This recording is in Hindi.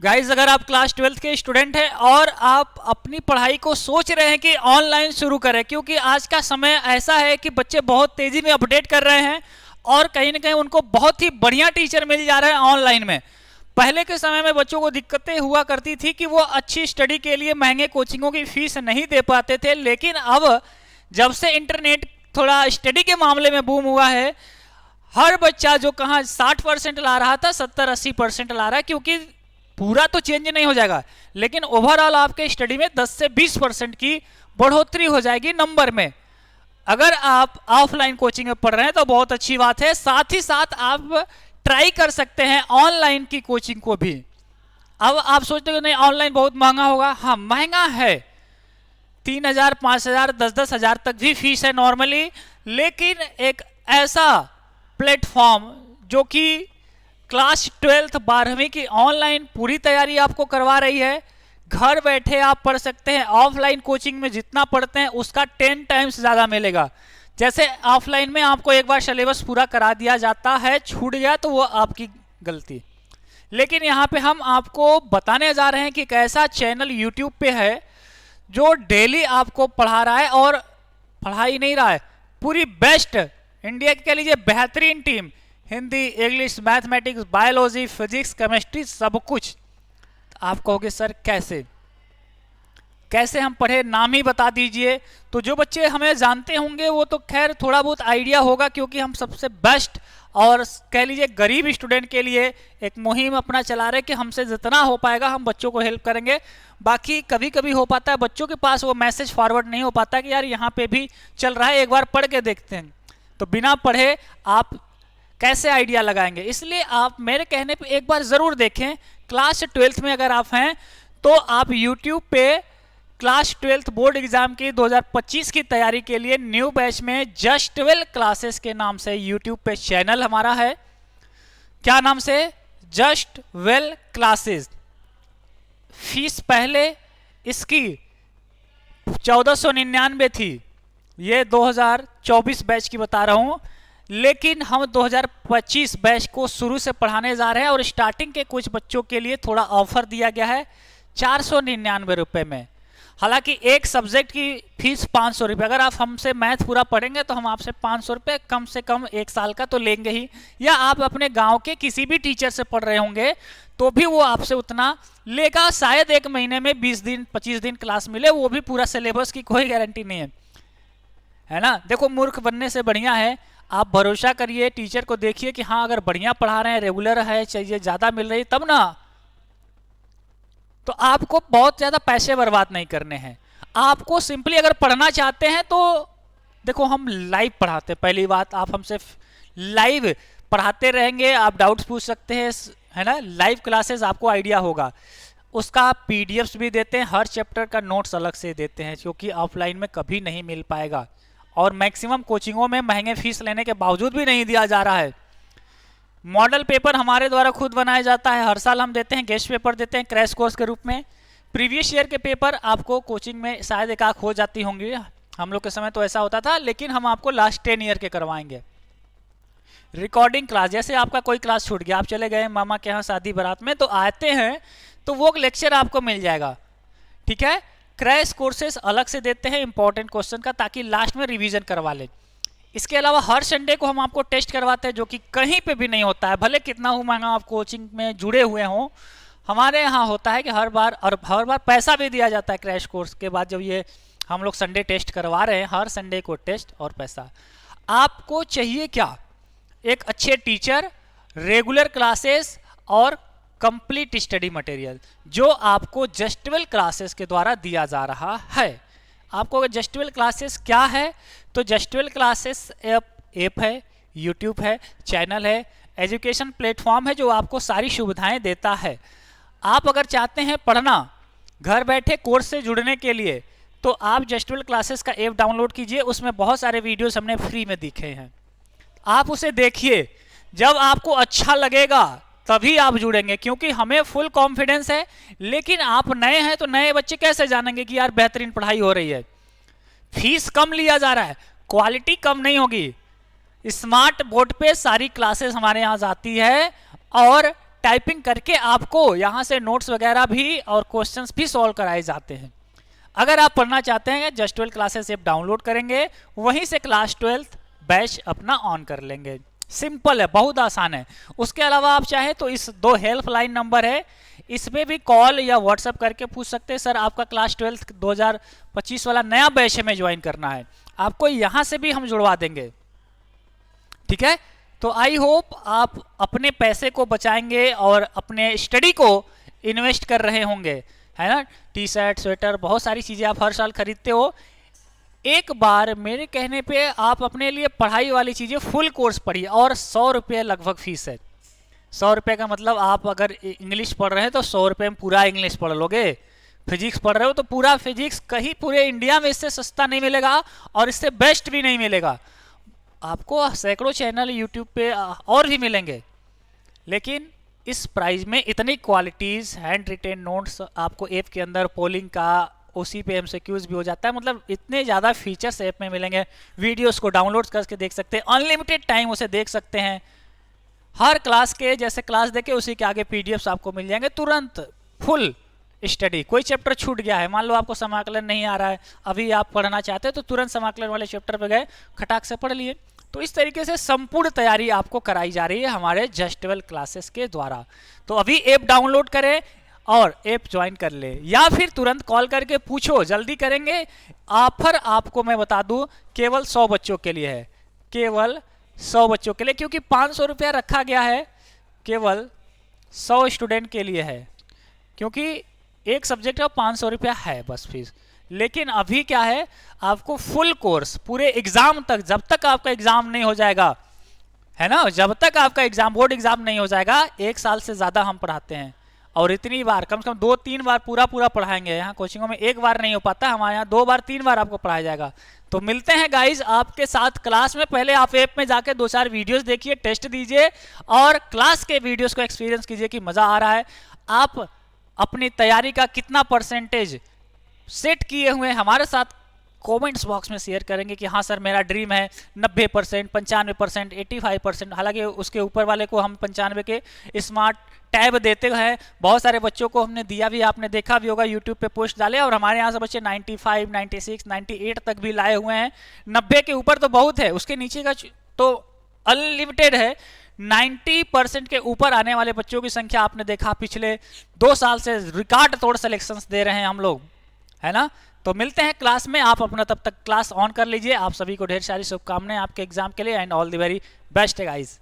गाइज, अगर आप क्लास 12th के स्टूडेंट हैं और आप अपनी पढ़ाई को सोच रहे हैं कि ऑनलाइन शुरू करें, क्योंकि आज का समय ऐसा है कि बच्चे बहुत तेजी में अपडेट कर रहे हैं और कहीं ना कहीं उनको बहुत ही बढ़िया टीचर मिल जा रहे हैं ऑनलाइन में। पहले के समय में बच्चों को दिक्कतें हुआ करती थी कि वो अच्छी स्टडी के लिए महंगे कोचिंगों की फीस नहीं दे पाते थे, लेकिन अब जब से इंटरनेट थोड़ा स्टडी के मामले में बूम हुआ है, हर बच्चा जो कहाँ 60% ला रहा था 70-80% ला रहा है, क्योंकि पूरा तो चेंज नहीं हो जाएगा लेकिन ओवरऑल आपके स्टडी में 10 से 20% की बढ़ोतरी हो जाएगी नंबर में। अगर आप ऑफलाइन कोचिंग में पढ़ रहे हैं तो बहुत अच्छी बात है, साथ ही साथ आप ट्राई कर सकते हैं ऑनलाइन की कोचिंग को भी। अब आप सोचते हो नहीं ऑनलाइन बहुत महंगा होगा, हाँ महंगा है, 3,000 5,000 10-10 हज़ार तक भी फीस है नॉर्मली, लेकिन एक ऐसा प्लेटफॉर्म जो कि क्लास 12th 12वीं की ऑनलाइन पूरी तैयारी आपको करवा रही है, घर बैठे आप पढ़ सकते हैं। ऑफलाइन कोचिंग में जितना पढ़ते हैं उसका 10 टाइम्स ज़्यादा मिलेगा। जैसे ऑफलाइन में आपको एक बार सिलेबस पूरा करा दिया जाता है, छूट गया तो वो आपकी गलती, लेकिन यहाँ पे हम आपको बताने जा रहे हैं कि एक ऐसा चैनल यूट्यूब पे है जो डेली आपको पढ़ा रहा है, और पढ़ा ही नहीं रहा है, पूरी बेस्ट इंडिया की कह लीजिए बेहतरीन team, Hindi, English, mathematics, biology, physics, chemistry, सब कुछ। आप कहोगे सर कैसे कैसे हम पढ़े, नाम ही बता दीजिए। तो जो बच्चे हमें जानते होंगे वो तो खैर थोड़ा बहुत आइडिया होगा, क्योंकि हम सबसे बेस्ट और कह लीजिए गरीब स्टूडेंट के लिए एक मुहिम अपना चला रहे कि हमसे जितना हो पाएगा हम बच्चों को हेल्प करेंगे। बाकी कभी कभी हो पाता है बच्चों के पास वो मैसेज फॉरवर्ड नहीं हो पाता कि यार यहाँ पे भी चल रहा है, एक बार पढ़ के देखते हैं। तो बिना पढ़े आप कैसे आइडिया लगाएंगे, इसलिए आप मेरे कहने पे एक बार ज़रूर देखें। क्लास 12th में अगर आप हैं तो आप यूट्यूब पे क्लास 12th बोर्ड एग्जाम की 2025 की तैयारी के लिए न्यू बैच में जस्ट वेल क्लासेस के नाम से यूट्यूब पे चैनल हमारा है। क्या नाम से? Just well classes. फीस पहले इसकी 1499 थी, ये 2024 बैच की बता रहा हूँ, लेकिन हम 2025 बैच को शुरू से पढ़ाने जा रहे हैं और स्टार्टिंग के कुछ बच्चों के लिए थोड़ा ऑफर दिया गया है 499 रुपये में। हालांकि एक सब्जेक्ट की फीस 500 रुपये, अगर आप हमसे मैथ पूरा पढ़ेंगे तो हम आपसे 500 रुपये कम से कम एक साल का तो लेंगे ही, या आप अपने गांव के किसी भी टीचर से पढ़ रहे होंगे तो भी वो आपसे उतना लेगा। शायद एक महीने में 20 दिन 25 दिन क्लास मिले, वो भी पूरा सिलेबस की कोई गारंटी नहीं है ना। देखो, मूर्ख बनने से बढ़िया है आप भरोसा करिए, टीचर को देखिए कि हाँ अगर बढ़िया पढ़ा रहे हैं, रेगुलर है, चाहिए ज़्यादा मिल रही तब ना, तो आपको बहुत ज़्यादा पैसे बर्बाद नहीं करने हैं। आपको सिंपली अगर पढ़ना चाहते हैं तो देखो हम लाइव पढ़ाते हैं, पहली बात आप हमसे लाइव पढ़ाते रहेंगे, आप डाउट्स पूछ सकते हैं, है ना। लाइव क्लासेस आपको आइडिया होगा, उसका पीडीएफ्स भी देते हैं, हर चैप्टर का नोट्स अलग से देते हैं, क्योंकि ऑफलाइन में कभी नहीं मिल पाएगा और मैक्सिमम कोचिंगों में महंगे फीस लेने के बावजूद भी नहीं दिया जा रहा है। मॉडल पेपर हमारे द्वारा खुद बनाया जाता है, हर साल हम देते हैं, गेस्ट पेपर देते हैं क्रैश कोर्स के रूप में। प्रीवियस ईयर के पेपर आपको कोचिंग में शायद एक आख हो जाती होंगी, हम लोग के समय तो ऐसा होता था, लेकिन हम आपको लास्ट 10 ईयर के करवाएंगे। रिकॉर्डिंग क्लास, जैसे आपका कोई क्लास छूट गया, आप चले गए मामा के यहाँ शादी बारात में, तो आते हैं तो वो लेक्चर आपको मिल जाएगा, ठीक है। क्रैश कोर्सेज अलग से देते हैं इंपॉर्टेंट क्वेश्चन का, ताकि लास्ट में रिवीजन करवा लें। इसके अलावा हर संडे को हम आपको टेस्ट करवाते हैं, जो कि कहीं पे भी नहीं होता है, भले कितना हो महंगा आप कोचिंग में जुड़े हुए हों, हमारे यहाँ होता है कि हर बार पैसा भी दिया जाता है क्रैश कोर्स के बाद। जब ये हम लोग संडे टेस्ट करवा रहे हैं, हर संडे को टेस्ट और पैसा। आपको चाहिए क्या? एक अच्छे टीचर, रेगुलर क्लासेस और कंप्लीट स्टडी मटेरियल, जो आपको जस्ट वेल क्लासेस के द्वारा दिया जा रहा है। आपको जस्ट वेल क्लासेस क्या है, तो जस्ट वेल क्लासेस ऐप है, यूट्यूब है, चैनल है, एजुकेशन प्लेटफॉर्म है जो आपको सारी सुविधाएं देता है। आप अगर चाहते हैं पढ़ना घर बैठे कोर्स से जुड़ने के लिए, तो आप जस्ट वेल क्लासेस का ऐप डाउनलोड कीजिए, उसमें बहुत सारे वीडियोस हमने फ्री में दिखे हैं, आप उसे देखिए। जब आपको अच्छा लगेगा तभी आप जुड़ेंगे, क्योंकि हमें फुल कॉन्फिडेंस है। लेकिन आप नए हैं तो नए बच्चे कैसे जानेंगे कि यार बेहतरीन पढ़ाई हो रही है। फीस कम लिया जा रहा है, क्वालिटी कम नहीं होगी। स्मार्ट बोर्ड पे सारी क्लासेस हमारे यहाँ जाती है और टाइपिंग करके आपको यहाँ से नोट्स वगैरह भी और क्वेश्चंस भी सॉल्व कराए जाते हैं। अगर आप पढ़ना चाहते हैं जस्ट 12 क्लासेस ऐप डाउनलोड करेंगे, वहीं से क्लास 12 बैच अपना ऑन कर लेंगे। सिंपल है, बहुत आसान है। उसके अलावा आप चाहे तो इस 2 हेल्पलाइन नंबर है, इसमें भी कॉल या व्हाट्सएप करके पूछ सकते हैं सर आपका क्लास 12 2025 वाला नया बैच हमें ज्वाइन करना है, आपको यहाँ से भी हम जुड़वा देंगे। ठीक है, तो आई होप आप अपने पैसे को बचाएंगे और अपने स्टडी को इन्वेस्ट कर रहे होंगे, है ना। टी शर्ट, स्वेटर, बहुत सारी चीज़ें आप हर साल खरीदते हो। एक बार मेरे कहने पे आप अपने लिए पढ़ाई वाली चीज़ें फुल कोर्स पढ़िए, और 100 रुपये लगभग फीस है। 100 रुपये का मतलब आप अगर इंग्लिश पढ़ रहे हैं तो 100 रुपये में पूरा इंग्लिश पढ़ लोगे। फिजिक्स पढ़ रहे हो तो पूरा फिजिक्स, कहीं पूरे इंडिया में इससे सस्ता नहीं मिलेगा और इससे बेस्ट भी नहीं मिलेगा। आपको सैकड़ों चैनल यूट्यूब पे और भी मिलेंगे, लेकिन इस प्राइस में इतनी क्वालिटीज़, हैंड रिटेन नोट्स आपको ऐप के अंदर, पोलिंग का उसी पे एमसीक्यूज भी हो जाता है, मतलब इतने ज़्यादा फीचर्स ऐप में मिलेंगे। वीडियोस को डाउनलोड करके देख सकते हैं, अनलिमिटेड टाइम उसे देख सकते हैं। हर क्लास के जैसे क्लास देखे उसी के आगे पीडीएफ्स आपको मिल जाएंगे तुरंत, फुल स्टडी। कोई चैप्टर छूट गया है, मान लो आपको समाकलन नहीं आ रहा है, अभी आप पढ़ना चाहते हैं तो तुरंत समाकलन वाले चैप्टर पे गए, खटाक से पढ़ लिए। तो इस तरीके से संपूर्ण तैयारी आपको कराई जा रही है हमारे जस्ट 12 क्लासेस के द्वारा। तो अभी ऐप डाउनलोड करें और ऐप ज्वाइन कर ले, या फिर तुरंत कॉल करके पूछो, जल्दी करेंगे। ऑफर आपको मैं बता दूं केवल 100 बच्चों के लिए है, केवल 100 बच्चों के लिए, क्योंकि 500 रुपया रखा गया है, केवल 100 स्टूडेंट के लिए है, क्योंकि एक सब्जेक्ट का 500 रुपया है बस फीस। लेकिन अभी क्या है, आपको फुल कोर्स पूरे एग्जाम तक, जब तक आपका एग्जाम नहीं हो जाएगा, है ना, जब तक आपका एग्जाम, बोर्ड एग्जाम नहीं हो जाएगा, 1 साल से ज़्यादा हम पढ़ाते हैं। और इतनी बार, कम से कम 2-3 बार पूरा पढ़ाएंगे। यहाँ कोचिंगों में 1 बार नहीं हो पाता, हमारे यहाँ 2 बार 3 बार आपको पढ़ाया जाएगा। तो मिलते हैं गाइज आपके साथ क्लास में। पहले आप ऐप में जाके 2-4 वीडियोस देखिए, टेस्ट दीजिए और क्लास के वीडियोस को एक्सपीरियंस कीजिए कि मज़ा आ रहा है। आप अपनी तैयारी का कितना परसेंटेज सेट किए हुए हमारे साथ कमेंट्स बॉक्स में शेयर करेंगे कि हाँ सर मेरा ड्रीम है 90%, 95%, 85%। हालांकि उसके ऊपर वाले को हम 95 के स्मार्ट टैब देते हैं, बहुत सारे बच्चों को हमने दिया भी, आपने देखा भी होगा, यूट्यूब पे पोस्ट डाले, और हमारे यहाँ से बच्चे 95, 96, 98 तक भी लाए हुए हैं। 90 के ऊपर तो बहुत है, उसके नीचे का तो अनलिमिटेड है। 90% के ऊपर आने वाले बच्चों की संख्या आपने देखा, पिछले 2 साल से रिकॉर्ड तोड़ सिलेक्शंस दे रहे हैं हम लोग, है ना। तो मिलते हैं क्लास में, आप अपना तब तक क्लास ऑन कर लीजिए। आप सभी को ढेर सारी शुभकामनाएं आपके एग्जाम के लिए, and all the very best guys.